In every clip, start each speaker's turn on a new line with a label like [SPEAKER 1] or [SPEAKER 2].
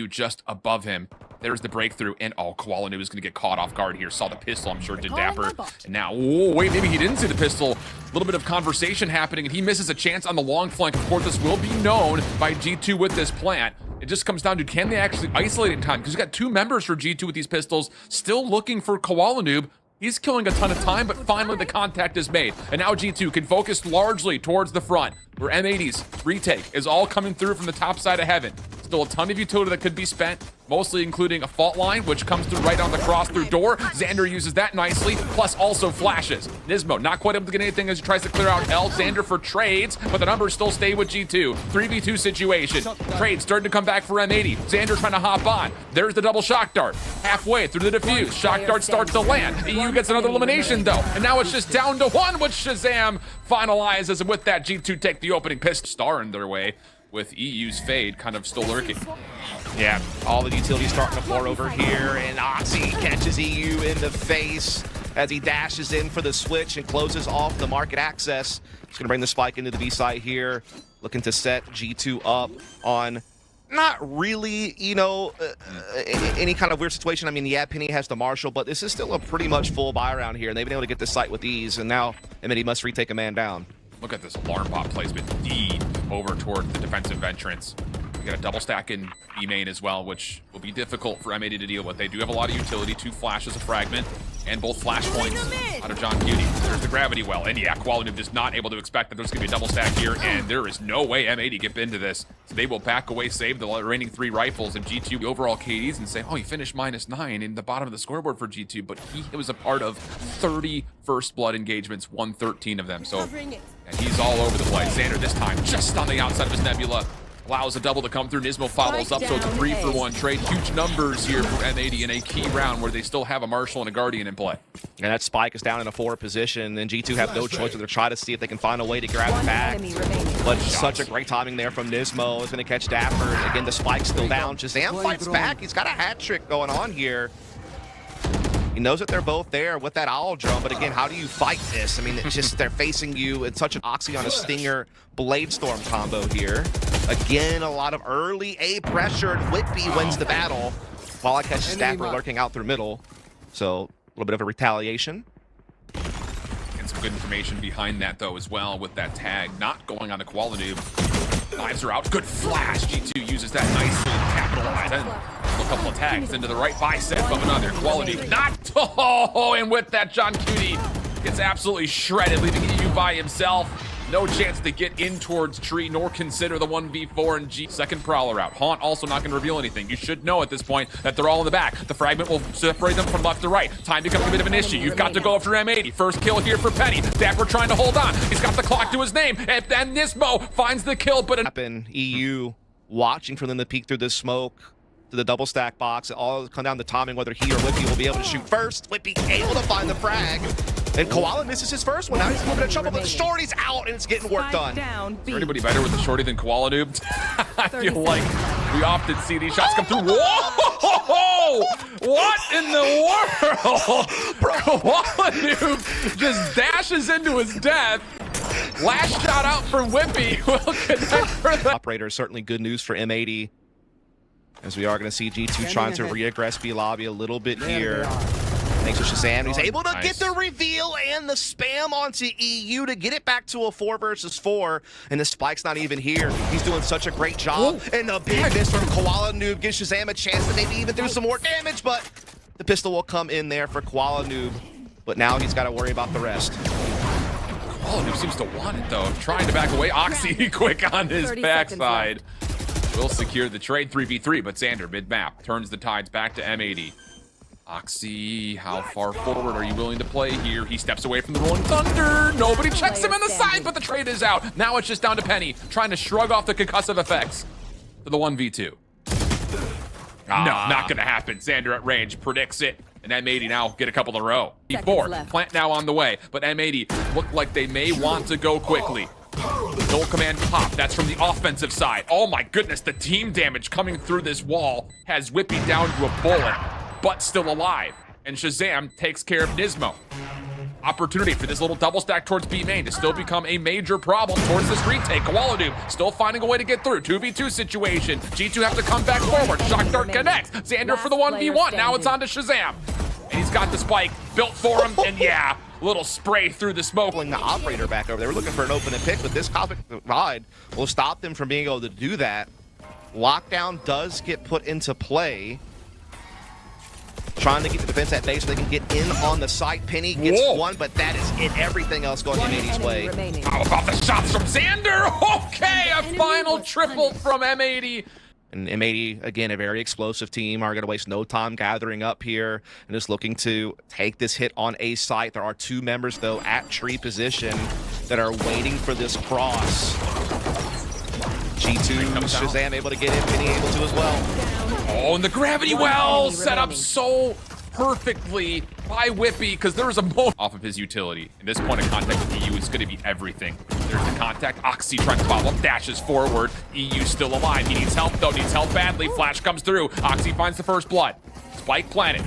[SPEAKER 1] G2 just above him. There's the breakthrough, and koalanoob is going to get caught off guard here. Saw the pistol, I'm sure, did dapr. And now, oh, wait, maybe he didn't see the pistol. A little bit of conversation happening, and he misses a chance on the long flank. Of course, this will be known by G2 with this plant. It just comes down to, can they actually isolate in time? Because you got two members for G2 with these pistols, still looking for koalanoob. He's killing a ton of time, but finally the contact is made. And now G2 can focus largely towards the front, where M80's retake is all coming through from the top side of heaven. Still a ton of utility that could be spent, mostly including a fault line, which comes through right on the cross through door. Zander uses that nicely, plus also flashes. NiSMO not quite able to get anything as he tries to clear out L. Zander for trades, but the numbers still stay with G2. 3v2 situation. Trade starting to come back for M80. Zander trying to hop on. There's the double shock dart. Halfway through the defuse. Shock dart starts to land. eeiu gets another elimination though. And now it's just down to one, with ShahZaM finalizes. And with that, G2 take the opening pistol. Star in their way, with eeiu's fade kind of still lurking.
[SPEAKER 2] Yeah, all the utilities starting to pour over here, and Oxy catches eeiu in the face as he dashes in for the switch and closes off the market access. He's gonna bring the spike into the B site here, looking to set G2 up on not really, you know, any kind of weird situation. I mean, yeah, Penny has the Marshall, but this is still a pretty much full buy around here, and they've been able to get this site with ease, and now M80 must retake a man down.
[SPEAKER 1] Look at this alarm bot placement D over toward the defensive entrance. We got a double stack in B main as well, which will be difficult for M80 to deal with. They do have a lot of utility, 2 flashes, a fragment, and both flash points out of johnqt. There's the gravity well, and yeah, koalanoob just not able to expect that there's gonna be a double stack here, and there is no way M80 get into this. So they will back away, save the remaining 3 rifles, and G2 overall KDs and say, oh, he finished -9 in the bottom of the scoreboard for G2, but he was a part of 30 first blood engagements, won 13 of them. So and he's all over the place. Zander this time just on the outside of his nebula. Allows a double to come through. NiSMO follows up, so it's a 3-for-1 trade. Huge numbers here for M80 in a key round where they still have a Marshall and a Guardian in play.
[SPEAKER 2] And that spike is down in a 4 position, and G2 have no choice. They're trying to see if they can find a way to grab it back. But such a great timing there from NiSMO. Is going to catch dapr. Again, the spike's still down. ShahZaM fights back. He's got a hat trick going on here. He knows that they're both there with that owl drum, but again, how do you fight this? I mean, it's just they're facing you. It's such an Oxy on a Stinger Blade Storm combo here. Again, a lot of early A pressure, and wippie wins the battle, while I catch dapr lurking out through middle. So a little bit of a retaliation.
[SPEAKER 1] And some good information behind that though as well, with that tag not going on the koalanoob. Knives are out. Good flash. G2 uses that nicely to capitalize. And a couple of tags into the right bicep of another. koalanoob not. Oh, and with that, johnqt gets absolutely shredded, leaving eeiu by himself. No chance to get in towards tree, nor consider the 1v4 and G. Second prowler out. Haunt also not going to reveal anything. You should know at this point that they're all in the back. The fragment will separate them from left to right. Time becomes a bit of an issue. You've got to go after M80. First kill here for Penny. dapr trying to hold on. He's got the clock to his name. And then NiSMO finds the kill, but
[SPEAKER 2] eeiu watching for them to peek through the smoke to the double stack box. It all come down to timing whether he or wippie will be able to shoot first. wippie able to find the frag. And Koala misses his first one. Now he's moving to trouble, but the shorty's out, and it's getting work done.
[SPEAKER 1] Is there anybody better with the shorty than koalanoob? I feel like we often see these shots come through. Whoa! What in the world? koalanoob just dashes into his death. Last shot out from wippie. Will connect for the
[SPEAKER 2] operator. Certainly good news for M80, as we are going to see G2 trying to reaggress B lobby a little bit here. Thanks to ShahZaM, he's able to get the reveal and the spam onto eeiu to get it back to a 4 versus 4. And the spike's not even here. He's doing such a great job. And the big miss from koalanoob gives ShahZaM a chance to maybe even do some more damage, but the pistol will come in there for koalanoob. But now he's got to worry about the rest.
[SPEAKER 1] koalanoob seems to want it though. Trying to back away. Oxy quick on his backside. Will secure the trade 3v3, but Zander mid-map turns the tides back to M80. Oxy, how far forward are you willing to play here? He steps away from the rolling thunder. Nobody checks him in the side, but the trade is out. Now it's just down to Penny, trying to shrug off the concussive effects to the 1v2. No, not gonna happen. Zander at range predicts it, and M80 now get a couple in a row. E4, plant now on the way, but M80 look like they may want to go quickly. No command pop, that's from the offensive side. Oh my goodness, the team damage coming through this wall has wippie down to a bullet, but still alive. And ShahZaM takes care of NiSMO. Opportunity for this little double stack towards B main to still become a major problem towards this retake. koalanoob still finding a way to get through. 2v2 situation. G2 have to come back forward. Shock dart connects. Zander for the 1v1. Now it's on to ShahZaM. And he's got the spike built for him. And yeah, little spray through the smoke.
[SPEAKER 2] Pulling the operator back over. They were looking for an open and pick, but this cosmic ride will stop them from being able to do that. Lockdown does get put into play. Trying to get the defense at base so they can get in on the site. Penny gets one, but that is it. Everything else going M80's way.
[SPEAKER 1] How about the shots from Zander? Okay, a final triple from M80.
[SPEAKER 2] And M80, again, a very explosive team, are going to waste no time gathering up here and just looking to take this hit on a site. There are two members, though, at tree position that are waiting for this cross. G2, ShahZaM able to get in, Penny able to as well.
[SPEAKER 1] Oh, and the gravity well set up so perfectly by wippie, because there was a moment off of his utility. And this point of contact with eeiu is going to be everything. There's the contact. Oxy trying to follow up, dashes forward. eeiu still alive. He needs help, though. Needs help badly. Flash comes through. Oxy finds the first blood. Spike planted.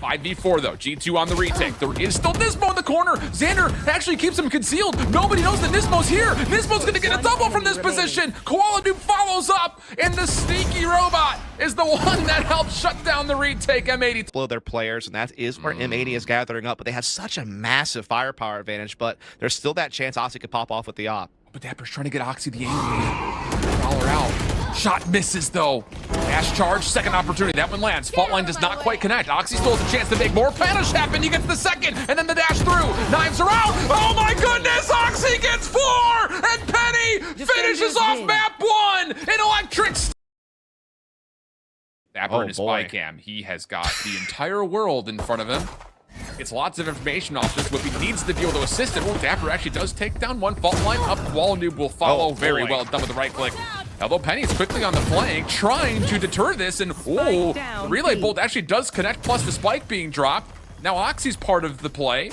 [SPEAKER 1] 5v4 though. G2 on the retake. There is still NiSMO in the corner. Zander actually keeps him concealed. Nobody knows that NiSMO's here. NiSMO's gonna get a double from this position. koalanoob follows up, and the sneaky robot is the one that helps shut down the retake. M80
[SPEAKER 2] blow their players, and that is where M80 is gathering up. But they have such a massive firepower advantage. But there's still that chance Oxy could pop off with the op.
[SPEAKER 1] But dapr's trying to get Oxy the angle. Dollar out. Shot misses though. Dash charge, second opportunity. That one lands. Fault line does not quite connect. Oxy still has a chance to make more punish happen. He gets the second, and then the dash through. Knives are out. Oh my goodness! Oxy gets 4, and Penny finishes off map 1 in electric. dapr in his spy cam. He has got the entire world in front of him. Gets lots of information off this. Wippie needs to be able to assist it. Well, dapr actually does take down one. Fault line up. koalanoob will follow. Very well done with the right click. Although Penny is quickly on the flank, trying to deter this, and the relay bolt actually does connect, plus the spike being dropped. Now Oxy's part of the play,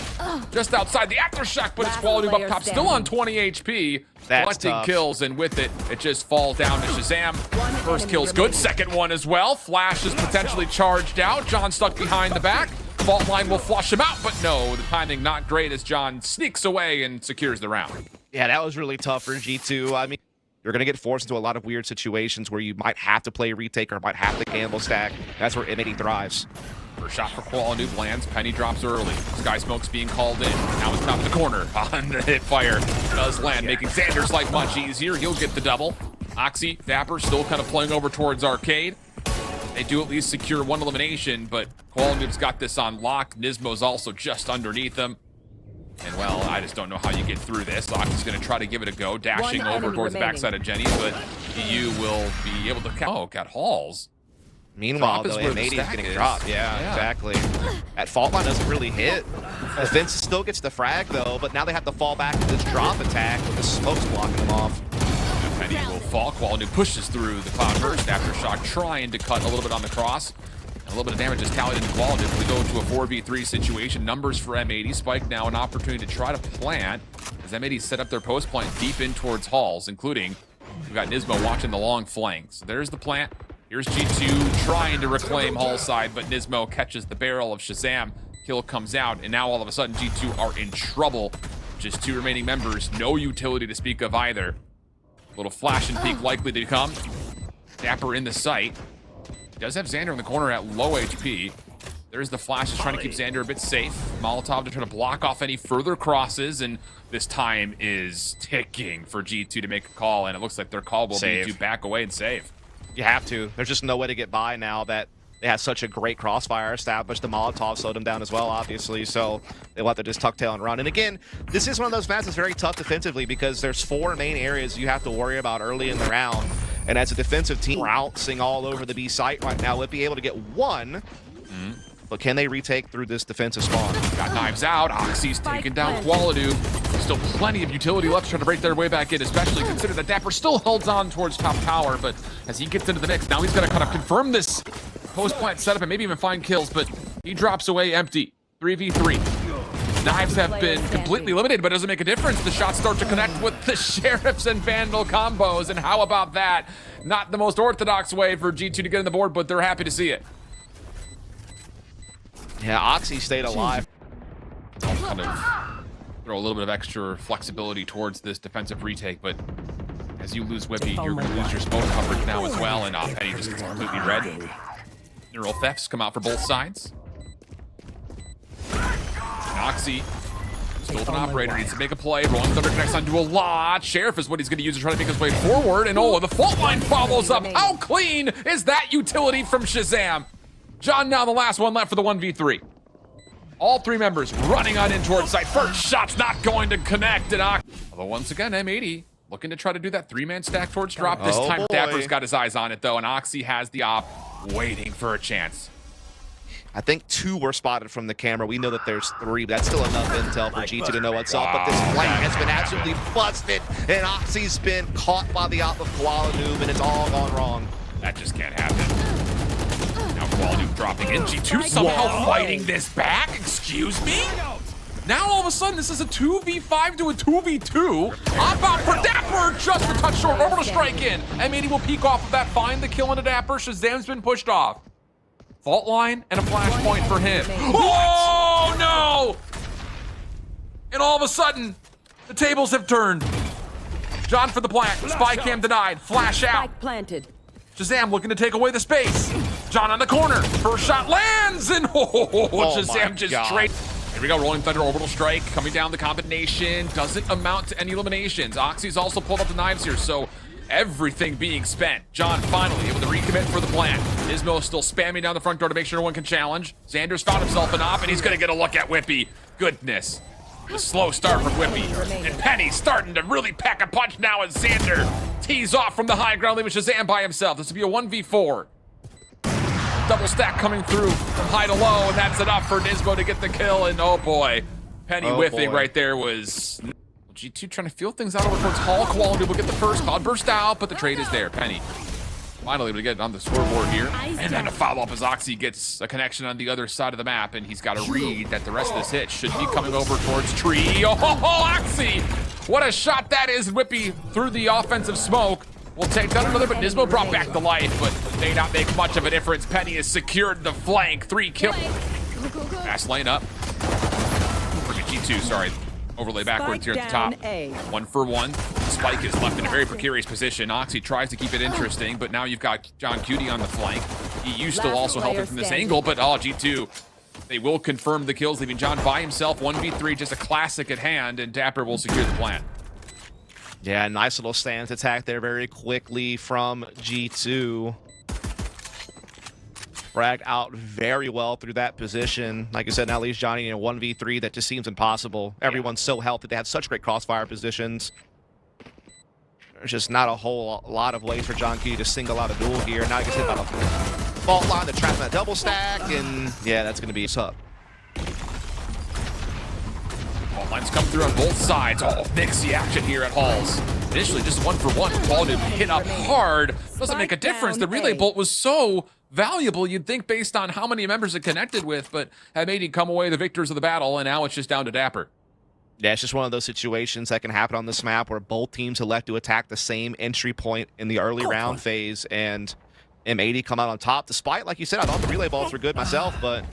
[SPEAKER 1] just outside the aftershock, but it's koalanoob up top, still on 20 HP. Collecting kills, and with it, it just falls down to ShahZaM. First kill's good, second one as well. Flash is potentially charged out. John stuck behind the back. Fault line will flush him out, but no, the timing not great as John sneaks away and secures the round.
[SPEAKER 2] Yeah, that was really tough for G2. I mean, you're going to get forced into a lot of weird situations where you might have to play retake or might have to gamble stack. That's where M80 thrives.
[SPEAKER 1] First shot for koalanoob lands. Penny drops early. Sky Smoke's being called in. Now it's top of the corner. On the hit fire does land, making Zander's life much easier. He'll get the double. Oxy, dapr still kind of playing over towards arcade. They do at least secure one elimination, but koalanoob's got this on lock. NiSMO's also just underneath them. And well, I just don't know how you get through this. Oxy's going to try to give it a go, dashing over towards the backside of Jenny, but eeiu will be able to... Oh, got Halls.
[SPEAKER 2] Meanwhile, though, M80 is getting dropped. Yeah, exactly. That fault line doesn't really hit. Defense still gets the frag, though, but now they have to fall back to this drop attack with the smokes blocking them off.
[SPEAKER 1] Penny will fall. koalanoob pushes through the cloud burst. Aftershock trying to cut a little bit on the cross. A little bit of damage is tallied into koalanoob. We go into a 4v3 situation. Numbers for M80. Spike now an opportunity to try to plant as M80 set up their post plant deep in towards halls, including we've got NiSMO watching the long flank. So there's the plant. Here's G2 trying to reclaim hall side, but NiSMO catches the barrel of ShahZaM. Kill comes out, and now all of a sudden G2 are in trouble. Just 2 remaining members, no utility to speak of either. Little flash and peek likely to come. dapr in the site. Does have Zander in the corner at low HP. There's the flash, trying to keep Zander a bit safe. Molotov to try to block off any further crosses, and this time is ticking for G2 to make a call, and it looks like their call will be to back away and save.
[SPEAKER 2] You have to. There's just no way to get by now that they have such a great crossfire established. The Molotov slowed them down as well, obviously, so they'll have to just tuck tail and run. And again, this is one of those maps that's very tough defensively because there's 4 main areas you have to worry about early in the round. And as a defensive team, bouncing all over the B site right now, would be able to get one. But can they retake through this defensive spawn?
[SPEAKER 1] Got knives out. Oxy's taking down koalanoob. Still plenty of utility left trying to break their way back in, especially consider that dapr still holds on towards top tower, but as he gets into the mix, now he's got to kind of confirm this post-plant setup and maybe even find kills, but he drops away empty. 3v3. Knives have been completely eliminated, but it doesn't make a difference. The shots start to connect with the Sheriffs and Vandal combos, and how about that? Not the most orthodox way for G2 to get on the board, but they're happy to see it.
[SPEAKER 2] Yeah, Oxy stayed alive.
[SPEAKER 1] kind of throw a little bit of extra flexibility towards this defensive retake, but as you lose Wippie, you're going to lose your smoke coverage now as well, and Penny just gets completely red. Neural thefts come out for both sides. Noxy, still an operator, needs to make a play. Rolling Thunder connects onto a lot. Sheriff is what he's going to use to try to make his way forward, and the fault line follows up. How clean is that utility from ShahZaM? John now the last one left for the 1v3. All three members running on in towards site. First shot's not going to connect, and although once again, M80 looking to try to do that three-man stack towards drop. This time, dappr's got his eyes on it, though, and Oxy has the op waiting for a chance.
[SPEAKER 2] I think 2 were spotted from the camera. We know that there's 3, but that's still enough intel for G2 to know what's up. But this flank has been absolutely busted, and Oxy's been caught by the op of koalanoob, and it's all gone wrong.
[SPEAKER 1] That just can't happen. Now koalanoob dropping in. G2 somehow fighting this back? Excuse me? Now all of a sudden, this is a 2v5 to a 2v2. Op out for dapr, just a touch short. Orbital strike in. M80 will peek off of that, find the kill into dapr. ShahZaM's been pushed off. Fault line and a flashpoint for him. Oh no! And all of a sudden, the tables have turned. John for the plant. Spy cam denied. Flash out. ShahZaM looking to take away the space. John on the corner. First shot lands, and ShahZaM just straight. Here we go, Rolling Thunder Orbital Strike coming down the combination. Doesn't amount to any eliminations. Oxy's also pulled up the knives here, so everything being spent. John finally able to recommit for the plant. NiSMO still spamming down the front door to make sure no one can challenge. Zander's found himself an op, and he's going to get a look at Wippie. Goodness. The slow start from Wippie. And Penny starting to really pack a punch now as Zander tees off from the high ground, leaving ShahZaM by himself. This will be a 1v4. Double stack coming through from high to low, and that's enough for NiSMO to get the kill, and oh boy. Penny whiffing right there was... G2 trying to feel things out over towards Hall. koalanoob will get the first. Cloud burst out, but the trade is there. Penny finally able to get it on the scoreboard here. And then a follow-up as Oxy gets a connection on the other side of the map, and he's got to read that the rest of this hit should be coming over towards Tree. Oh, Oxy! What a shot that is. Wippie through the offensive smoke. Will take down another, but NiSMO brought back to life, but may not make much of a difference. Penny has secured the flank. 3 kills. Fast lane up. Forget G2, sorry. Overlay backwards here at the top. 1 for 1. Spike is left in a very precarious position. Oxy tries to keep it interesting, but now you've got johnqt on the flank. eeiu still also helping from this angle, but G2, they will confirm the kills, leaving John by himself. 1v3, just a classic at hand, and dapr will secure the plant.
[SPEAKER 2] Yeah, nice little stance attack there very quickly from G2. Fragged out very well through that position. Like I said, now leaves Johnny in a 1v3 that just seems impossible. Everyone's so healthy. They have such great crossfire positions. There's just not a whole lot of ways for johnqt to single out a duel here. Now he gets hit by the fault line to trap that double stack, and yeah, that's going to be up.
[SPEAKER 1] Fault lines come through on both sides. Nixie action here at Halls. Initially just 1 for 1. koalanoob hit up hard. Doesn't make a difference. The relay bolt was so valuable, you'd think, based on how many members it connected with, but had made him come away the victors of the battle, and now it's just down to dapr.
[SPEAKER 2] Yeah, it's just one of those situations that can happen on this map where both teams elect to attack the same entry point in the early round phase, and M80 come out on top, despite, like you said, I thought the relay balls were good myself, but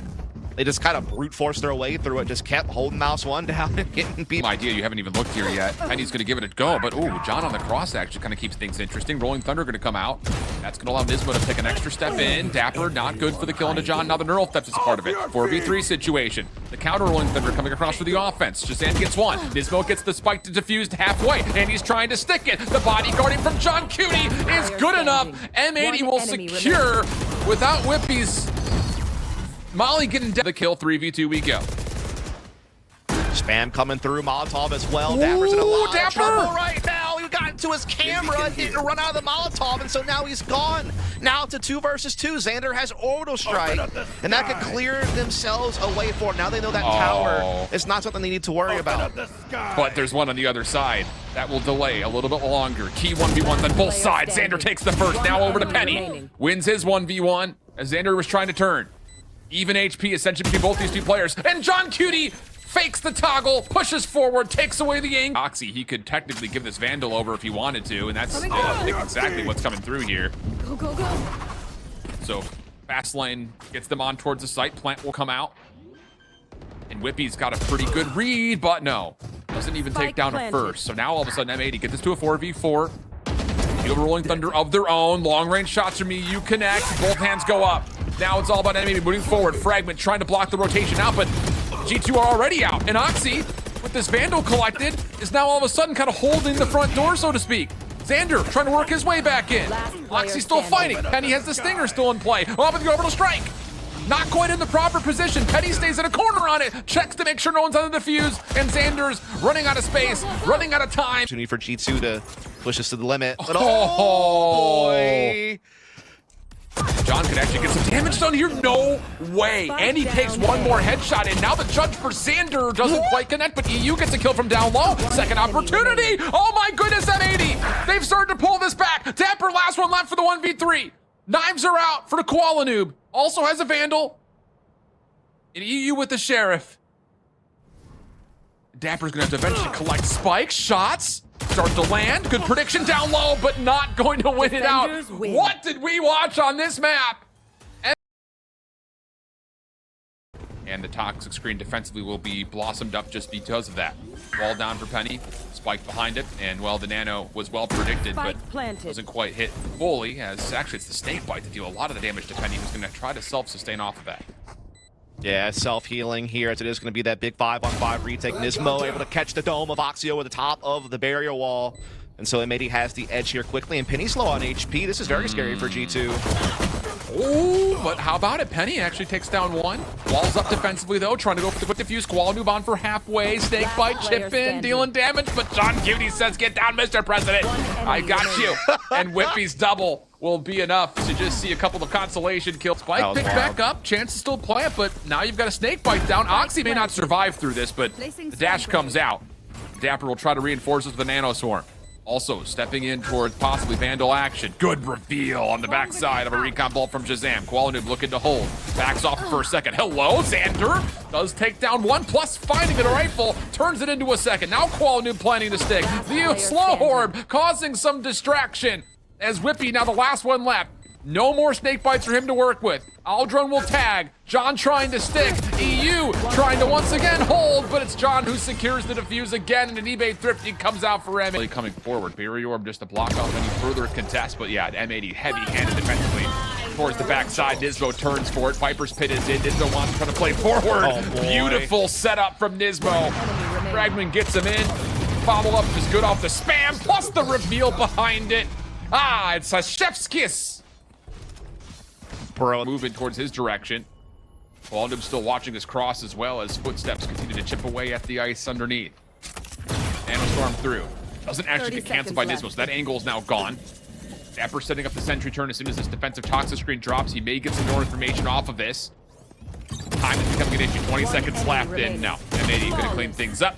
[SPEAKER 2] they just kind of brute forced their way through it, just kept holding mouse 1 down and getting beat.
[SPEAKER 1] Idea, you haven't even looked here yet. Penny's going to give it a go, but John on the cross actually kind of keeps things interesting. Rolling Thunder going to come out. That's going to allow NiSMO to take an extra step in. dapr not good for the kill into John. Now the neural theft is a part of it. 4v3 situation. The counter Rolling Thunder coming across for the offense. ShahZaM gets 1. NiSMO gets the spike to defused halfway, and he's trying to stick it. The bodyguarding from johnqt is good enough. M80 will secure without Wippie's Molly getting the kill. 3v2 we go.
[SPEAKER 2] Spam coming through, Molotov as well. Dapr's in a lot of trouble right now. He got into his camera, didn't run out of the Molotov, and so now he's gone. Now to 2 versus 2. Zander has orbital strike, and that could clear themselves away for it. Now they know that tower is not something they need to worry about.
[SPEAKER 1] But there's one on the other side. That will delay a little bit longer. Key 1v1s on both sides. Zander takes the first. Now over to Penny. Wins his 1v1 as Zander was trying to turn. Even HP essentially between both these two players. And johnqt fakes the toggle, pushes forward, takes away the angle. Oxy, he could technically give this Vandal over if he wanted to, and that's I think exactly what's coming through here.
[SPEAKER 3] Go.
[SPEAKER 1] So fast lane gets them on towards the site. Plant will come out. And And Wippie's got a pretty good read, but no. Doesn't even take down a first. So now all of a sudden M80 get this to a 4v4. Feel Rolling Thunder of their own. Long range shots from eeiu connect. Both hands go up. Now it's all about M80 moving forward. Fragment trying to block the rotation out, but G2 are already out. And Oxy, with this Vandal collected, is now all of a sudden kind of holding the front door, so to speak. Zander trying to work his way back in. Oxy still fighting. Penny has the Stinger still in play. Off with the orbital strike. Not quite in the proper position. Penny stays in a corner on it. Checks to make sure no one's on the defuse. And Zander's running out of space, running out of time.
[SPEAKER 2] Opportunity for G2 to push us to the limit. But
[SPEAKER 1] oh
[SPEAKER 2] boy.
[SPEAKER 1] John could actually get some damage done here. No way. And he takes one more headshot. And now the judge for Zander doesn't quite connect, but eeiu gets a kill from down low. Second opportunity. Oh my goodness, M80. They've started to pull this back. dapr, last one left for the 1v3. Knives are out for the koalanoob. Also has a Vandal. And eeiu with the Sheriff. dapr's gonna have to eventually collect spikes, shots. Start to land. Good prediction down low, but not going to win it out. What did we watch on this map? And the toxic screen defensively will be blossomed up just because of that. Wall down for Penny, spike behind it, and well, the nano was well predicted, but doesn't quite hit fully, as actually it's the snake bite to deal a lot of the damage to Penny, who's gonna try to self-sustain off of that.
[SPEAKER 2] Yeah, self-healing here, as it is going to be that big 5-on-5 retake. NiSMO able to catch the dome of Oxio at the top of the barrier wall. And so M80 has the edge here quickly, and Penny's low on HP. This is very scary for G2.
[SPEAKER 1] Oh, but how about it? Penny actually takes down one. Walls up defensively, though, trying to go for the quick defuse. koalanoob on for halfway. Snake bite, chip in, dealing damage, but johnqt says, get down, Mr. President. I got you. And Wippie's double will be enough to just see a couple of consolation kills. Spike picked back up, chance to still play it, but now you've got a snake bite down. Oxy may not survive through this, but the dash comes out. dapr will try to reinforce this with a nano swarm. Also stepping in towards possibly Vandal action. Good reveal on the backside of a recon bolt from ShahZaM. koalanoob looking to hold. Backs off for a second. Hello, Zander does take down one, plus finding a rifle, turns it into a second. Now koalanoob planning to stick. The slow orb causing some distraction. As Wippie, now the last one left. No more snake bites for him to work with. Aldrun will tag. John trying to stick. eeiu trying to once again hold, but it's John who secures the defuse again, and an eBay thrifty comes out for M80. Coming forward, barrier orb just to block off any further contest, but yeah, M80 heavy-handed defensively. Towards the backside, NiSMO turns for it. Viper's Pit is in. NiSMO wants to try to play forward. Oh, beautiful setup from NiSMO. Fragment gets him in. Follow-up is good off the spam, plus the reveal behind it. Ah, it's a chef's kiss.
[SPEAKER 2] Bro,
[SPEAKER 1] moving towards his direction. koalanoob's still watching his cross as well as footsteps continue to chip away at the ice underneath. Nanostorm through. Doesn't actually get canceled by NiSMO, so that angle is now gone. dapr setting up the sentry turn as soon as this defensive toxic screen drops. He may get some more information off of this. Time is becoming an issue. 20 seconds left, and no. M80 gonna clean things up.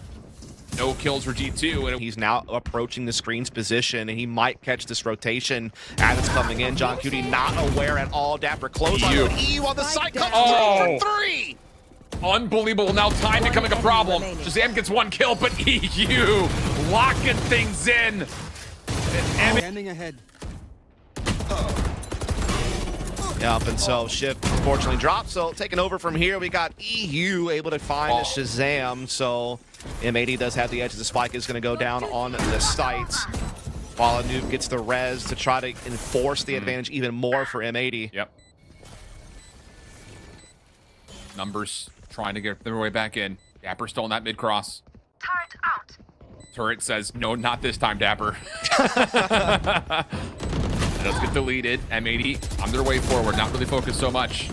[SPEAKER 1] No kills for G2. And
[SPEAKER 2] he's now approaching the screen's position, and he might catch this rotation as it's coming in. johnqt not aware at all. dapr close on eeiu on the side. Comes through for 3.
[SPEAKER 1] Unbelievable. Now time becoming a problem. ShahZaM gets one kill, but eeiu locking things in.
[SPEAKER 3] Standing ahead.
[SPEAKER 2] Yep, and so Shift unfortunately dropped. So taking over from here, we got eeiu able to find ShahZaM. So M80 does have the edge. The spike is going to go down on the sights. koalanoob gets the res to try to enforce the advantage even more for M80.
[SPEAKER 1] Yep. Numbers trying to get their way back in. dapr still in that mid-cross.
[SPEAKER 4] Turret out.
[SPEAKER 1] Turret says, no, not this time, dapr. It does get deleted. M80 on their way forward, not really focused so much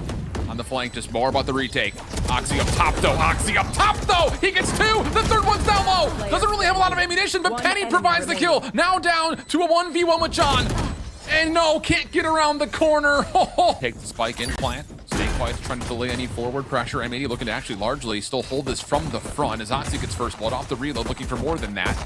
[SPEAKER 1] on the flank, just more about the retake. Oxy up top, though. Oxy up top, though. He gets 2. The third one's down low. Doesn't really have a lot of ammunition, but Penny provides the kill. Now down to a 1v1 with John. And no, can't get around the corner. Take the spike in plant. Snake bites trying to delay any forward pressure. M80 looking to actually largely still hold this from the front as Oxy gets first blood off the reload, looking for more than that.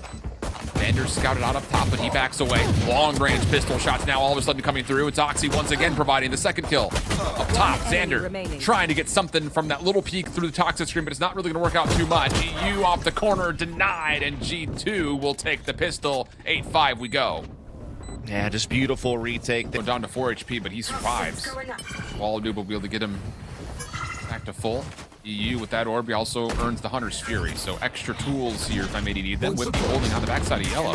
[SPEAKER 1] Vander's scouted out up top, but he backs away. Long-range pistol shots now all of a sudden coming through. It's Oxy once again providing the second kill. Up top, Zander trying to get something from that little peek through the toxic screen, but it's not really going to work out too much. eeiu off the corner, denied, and G2 will take the pistol. 8-5 we go.
[SPEAKER 2] Yeah, just beautiful retake.
[SPEAKER 1] Go down to 4 HP, but he survives. koalanoob will be able to get him back to full. eeiu with that orb, he also earns the Hunter's Fury. So extra tools here if M80 need them. Wippie holding on the backside of yellow.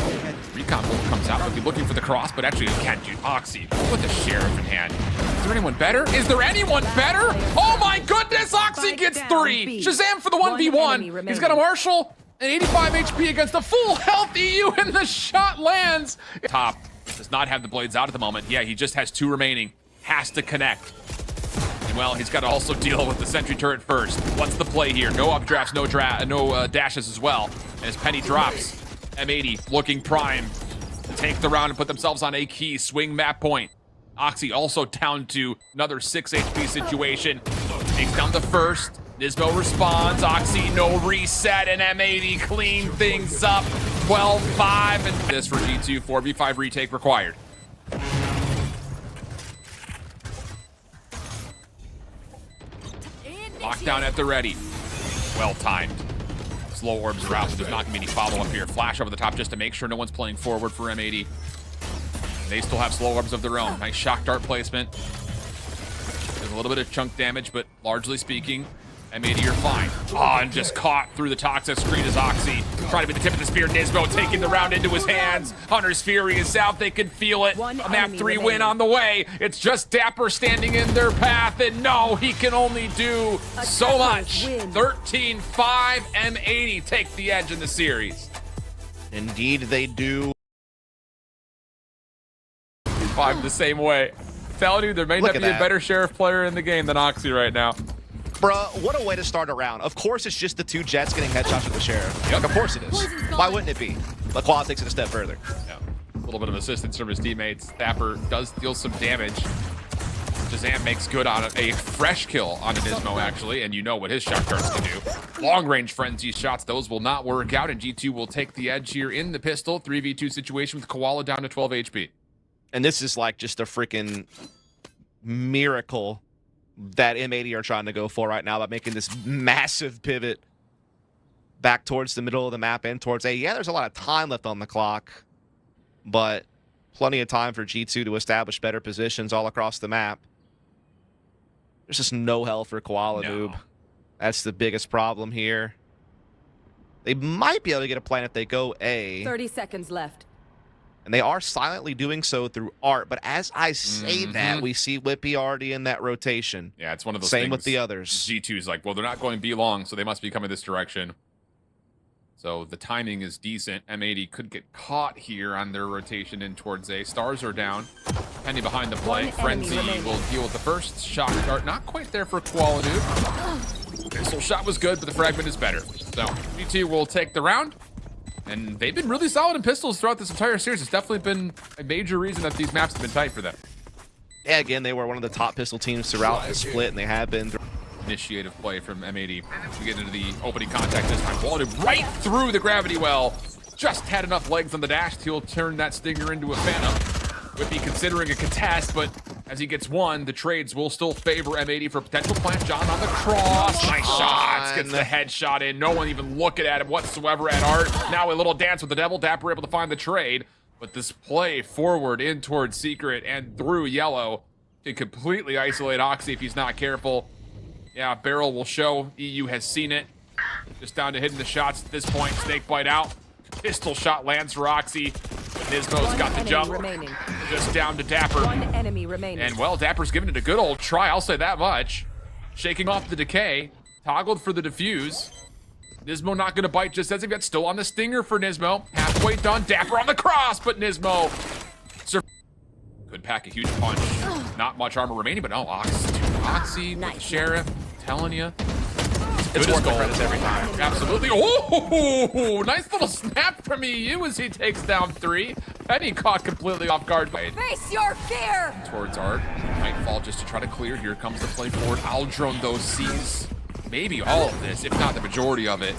[SPEAKER 1] Recon bolt comes out. Wippie looking for the cross, but actually can't do Oxy with the Sheriff in hand. Is there anyone better? Is there anyone better? Oh my goodness, Oxy gets 3. ShahZaM for the 1v1. He's got a Marshall and 85 HP against a full health eeiu, and the shot lands. Top does not have the blades out at the moment. Yeah, he just has 2 remaining. Has to connect. Well, he's got to also deal with the sentry turret first. What's the play here? No updrafts, no dashes as well. And as Penny drops, M80 looking prime to take the round and put themselves on a key swing map point. Oxy also down to another 6 HP situation. Takes down the first. NiSMO responds. Oxy no reset, and M80 clean things up. 12-5, and this for G2. 4v5 retake required. Lockdown at the ready. Well timed. Slow orbs are out, so there's not gonna be any follow-up here. Flash over the top just to make sure no one's playing forward for M80. They still have slow orbs of their own. Nice shock dart placement. There's a little bit of chunk damage, but largely speaking, M80 are fine. Oh, and just caught through the toxic screen as Oxy. Trying to be the tip of the spear. NiSMO taking the round into his hands. Hunter's Fury is out. They can feel it. A map 3 win on the way. It's just dapr standing in their path. And no, he can only do so much. 13-5, M80 take the edge in the series.
[SPEAKER 2] Indeed, they do.
[SPEAKER 1] 5 the same way. Telling you, there may not be a better Sheriff player in the game than Oxy right now.
[SPEAKER 2] Bruh, what a way to start a round. Of course it's just the 2 Jets getting headshots with the Sheriff. Yep. Of course it is. Why wouldn't it be? But Quad takes it a step further.
[SPEAKER 1] Yeah. A little bit of assistance from his teammates. dapr does deal some damage. ShahZaM makes good on a fresh kill on NiSMO, actually, and you know what his shot darts can do. Long-range frenzy shots, those will not work out, and G2 will take the edge here in the pistol. 3v2 situation with Koala down to 12 HP.
[SPEAKER 2] And this is like just a freaking miracle that M80 are trying to go for right now by making this massive pivot back towards the middle of the map and towards A. Yeah, there's a lot of time left on the clock, but plenty of time for G2 to establish better positions all across the map. There's just no health for koalanoob.
[SPEAKER 1] No.
[SPEAKER 2] That's the biggest problem here. They might be able to get a plan if they go A.
[SPEAKER 4] 30 seconds left.
[SPEAKER 2] And they are silently doing so through art. But as I say that, we see Wippie already in that rotation.
[SPEAKER 1] Yeah, it's one of those
[SPEAKER 2] Same
[SPEAKER 1] things.
[SPEAKER 2] with the others.
[SPEAKER 1] G2's like, well, they're not going B long, so they must be coming this direction. So the timing is decent. M80 could get caught here on their rotation in towards A. Stars are down. Penny behind the play. Frenzy will deal with the first. Shock dart not quite there for koalanoob. Missile shot was good, but the fragment is better. So G2 will take the round. And they've been really solid in pistols throughout this entire series. It's definitely been a major reason that these maps have been tight for them.
[SPEAKER 2] Yeah, again, they were one of the top pistol teams throughout the split, and they have been.
[SPEAKER 1] Initiative play from M80. We get into the opening contact this time. Walled right through the gravity well. Just had enough legs on the dash. He'll turn that stinger into a phantom. Wippie considering a contest, but as he gets one, the trades will still favor M80 for potential plant. John on the cross. Nice shots. Gets the headshot in. No one even looking at him whatsoever at art. Now a little dance with the devil. dapr able to find the trade. But this play forward in towards Secret and through yellow can completely isolate Oxy if he's not careful. Yeah, barrel will show. eeiu has seen it. Just down to hitting the shots at this point. Snake bite out. Pistol shot lands for Oxy. But NiSMO's got the jump. Just down to dapr.
[SPEAKER 4] One enemy remaining.
[SPEAKER 1] And well, dapr's giving it a good old try, I'll say that much. Shaking off the decay. Toggled for the defuse. NiSMO not gonna bite just as he gets still on the stinger for NiSMO. Halfway done. dapr on the cross, but NiSMO could pack a huge punch. Not much armor remaining, but no, Oxy with the Sheriff. Telling you.
[SPEAKER 2] It's worth the credits every time.
[SPEAKER 1] Absolutely. Oh, nice little snap from eeiu as he takes down 3. Penny caught completely off guard by it.
[SPEAKER 4] Face your fear!
[SPEAKER 1] Towards art. Nightfall just to try to clear. Here comes the play forward. Aldrone, though, sees maybe all of this, if not the majority of it.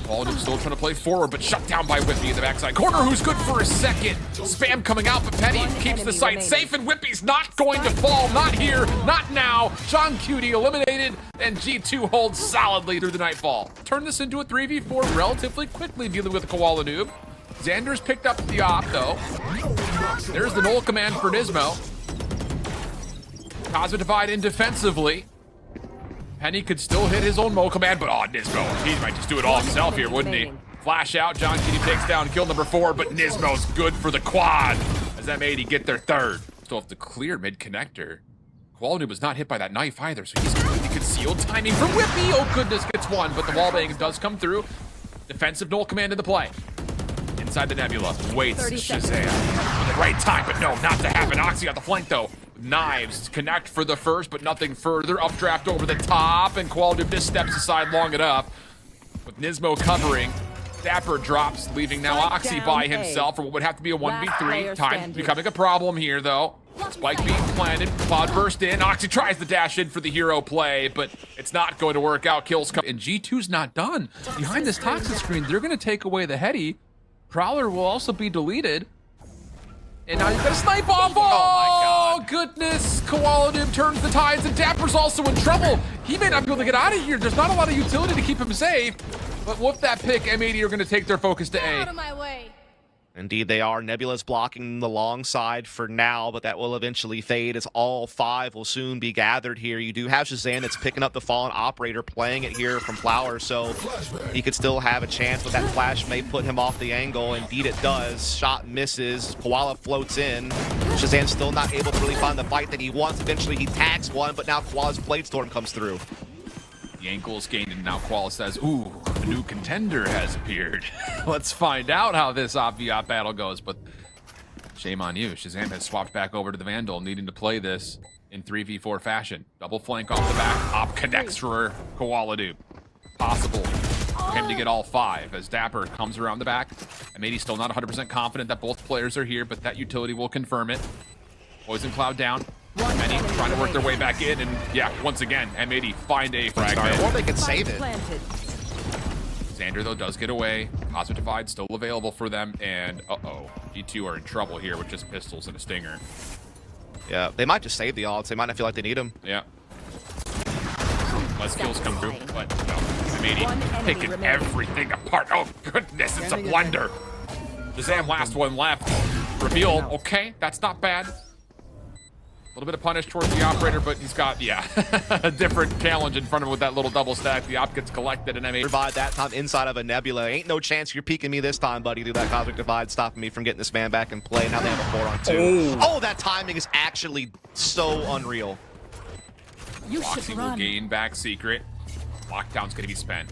[SPEAKER 1] Waldem still trying to play forward, but shut down by Wippie in the backside corner, who's good for a second. Spam coming out, but Penny keeps the site safe, and Wippie's not going to fall. Not here, not now. johnqt eliminated, and G2 holds solidly through the nightfall. Turn this into a 3v4 relatively quickly, dealing with koalanoob. Zander's picked up the op, though. There's the null command for NiSMO. Cosmic Divide in defensively. Penny could still hit his own Mo command, but oh, NiSMO, he might just do it all himself here, wouldn't he? Flash out, johnqt takes down kill number 4, but NiSMO's good for the quad as M80 get their third. Still have to clear mid-connector. koalanoob was not hit by that knife either, so he's completely concealed. Timing for wippie, oh goodness, gets one, but the wallbang does come through. Defensive null command in the play. Inside the nebula, waits ShahZaM for the right time, but no, not to happen. Oxy on the flank though. Knives connect for the first, but nothing further. Updraft over the top, and koalanoob just steps aside long enough. With NiSMO covering, dapr drops, leaving now Oxy by himself for what would have to be a 1v3. Time becoming a problem here though. Spike being planted, cloud burst in. Oxy tries to dash in for the hero play, but it's not going to work out. Kills come, and G2's not done. Behind this toxic screen, they're going to take away the heady. Prowler will also be deleted. And now you've got a snipe off. Oh my god. Goodness. koalanoob turns the tides, and dapr's also in trouble. He may not be able to get out of here. There's not a lot of utility to keep him safe. But with that pick, M80 are going to take their focus to A.
[SPEAKER 4] Out of my way.
[SPEAKER 2] Indeed, they are. Nebula's blocking the long side for now, but that will eventually fade as all 5 will soon be gathered here. You do have ShahZaM that's picking up the fallen operator, playing it here from Flower, so he could still have a chance, but that flash may put him off the angle. Indeed, it does. Shot misses. Koala floats in. ShahZaM's still not able to really find the fight that he wants. Eventually, he tags one, but now Koala's Blade Storm comes through.
[SPEAKER 1] The ankle's gained, and now Koala says, ooh, a new contender has appeared. Let's find out how this op-v-op battle goes, but shame on you. ShahZaM has swapped back over to the Vandal, needing to play this in 3v4 fashion. Double flank off the back. Op connects for koalanoob. Possible for him to get all 5 as dapr comes around the back. M80 still not 100% confident that both players are here, but that utility will confirm it. Poison cloud down. Many trying to work their way back in, and yeah, once again, M80 find a fragment.
[SPEAKER 2] Or they can save it.
[SPEAKER 1] Zander, though, does get away. Cosmic Divide still available for them, and uh-oh, G2 are in trouble here with just pistols and a stinger.
[SPEAKER 2] Yeah, they might just save the odds. They might not feel like they need them.
[SPEAKER 1] Yeah. Less kills come through, but no, M80 picking everything apart. Oh, goodness, it's a blunder. ShahZaM, last one left. Reveal, okay, that's not bad. A little bit of punish towards the operator, but he's got, yeah, a different challenge in front of him with that little double stack. The op gets collected, and M80
[SPEAKER 2] provide that time inside of a nebula. Ain't no chance you're peeking me this time, buddy, through that Cosmic Divide, stopping me from getting this man back in play. Now they have a 4-on-2. Oh, that timing is actually so unreal.
[SPEAKER 1] Foxy will gain back secret. Lockdown's going to be spent.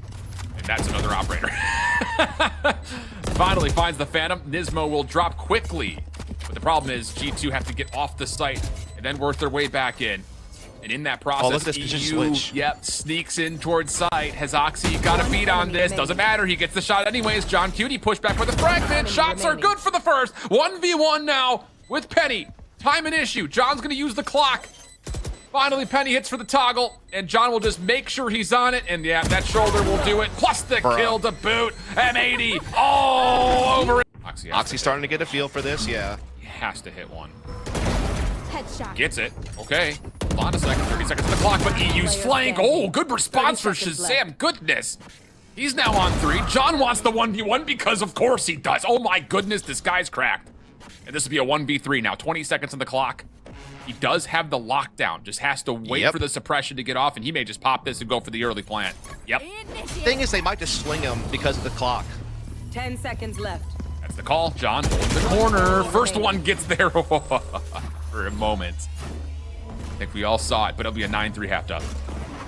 [SPEAKER 1] And that's another operator. Finally finds the Phantom. NiSMO will drop quickly. But the problem is G2 have to get off the site and then work their way back in. And in that process,
[SPEAKER 2] look at this position switch.
[SPEAKER 1] Yep, sneaks in towards site. Has Oxy got a beat on this? Doesn't matter. He gets the shot anyways. johnqt pushed back with a fragment. Shots are good for the first. 1v1 now with Penny. Time and issue. John's going to use the clock. Finally, Penny hits for the toggle, and John will just make sure he's on it, and yeah, that shoulder will do it, plus the kill to boot. M80 all over it.
[SPEAKER 2] Oxy starting to get a feel for this, yeah.
[SPEAKER 1] He has to hit one.
[SPEAKER 4] Headshot.
[SPEAKER 1] Gets it. Okay. Hold on a second. 30 seconds on the clock, but eeiu's flank. Oh, good response for ShahZaM. Goodness. He's now on 3. John wants the 1v1 because of course he does. Oh my goodness, this guy's cracked. And this will be a 1v3 now. 20 seconds on the clock. He does have the lockdown, just has to wait for the suppression to get off, and he may just pop this and go for the early plant. Yep.
[SPEAKER 2] Thing is, they might just sling him because of the clock.
[SPEAKER 4] 10 seconds left.
[SPEAKER 1] That's the call. John holding the corner. First one gets there for a moment. I think we all saw it, but it'll be a 9-3 half-up.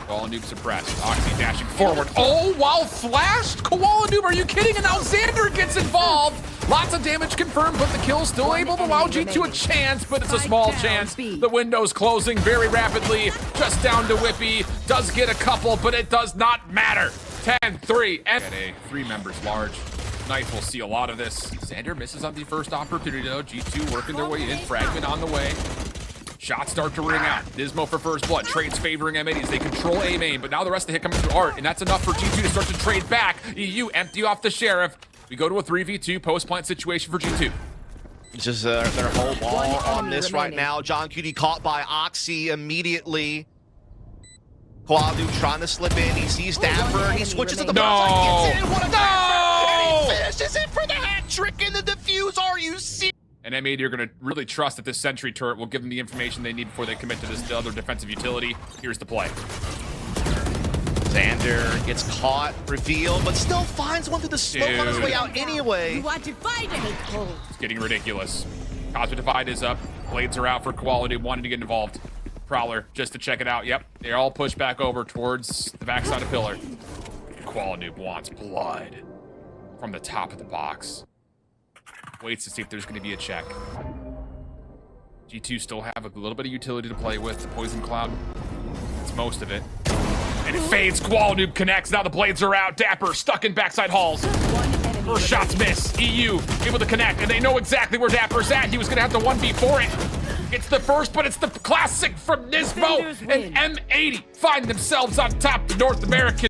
[SPEAKER 1] koalanoob suppressed. Oxy dashing forward. Oh, wow, flashed? koalanoob, are you kidding? And now Zander gets involved. Lots of damage confirmed, but the kill still able to allow G2 a chance, but it's a small chance. The window's closing very rapidly. Just down to wippie. Does get a couple, but it does not matter. 10-3. And a 3 members large. Knife will see a lot of this. Zander misses on the first opportunity, though. G2 working their way in. Fragment on the way. Shots start to ring out. NiSMO for first blood. Trades favoring M80 as they control A main, but now the rest of the hit coming through Art, and that's enough for G2 to start to trade back. eeiu empty off the Sheriff. We go to a 3v2 post-plant situation for G2.
[SPEAKER 2] It's just their whole ball on this right now. johnqt caught by Oxy immediately. koalanoob trying to slip in. He sees dapr. He switches to the
[SPEAKER 1] No!
[SPEAKER 2] gets in. What a
[SPEAKER 1] No!
[SPEAKER 2] He finishes it for the hat trick in the defuse. Are you serious?
[SPEAKER 1] And M80 are going to really trust that this sentry turret will give them the information they need before they commit to this other defensive utility. Here's the play.
[SPEAKER 2] Zander gets caught, revealed, but still finds one through the smoke on his
[SPEAKER 1] Dude.
[SPEAKER 2] way out anyway.
[SPEAKER 4] You want to fight it?
[SPEAKER 1] It's getting ridiculous. Cosmic Divide is up. Blades are out for Quality, wanting to get involved. Prowler, just to check it out. Yep, they all push back over towards the backside of Pillar. Qualanoob wants blood from the top of the box. Waits to see if there's going to be a check. G2 still have a little bit of utility to play with. The Poison Cloud, it's most of it. And it fades. Qualanoob connects. Now the blades are out. dapr stuck in backside halls. First shots miss. EU able to connect, and they know exactly where dapr's at. He was going to have to 1v for it. It's the first, but it's the classic from NiSMO and M80 find themselves on top of the North American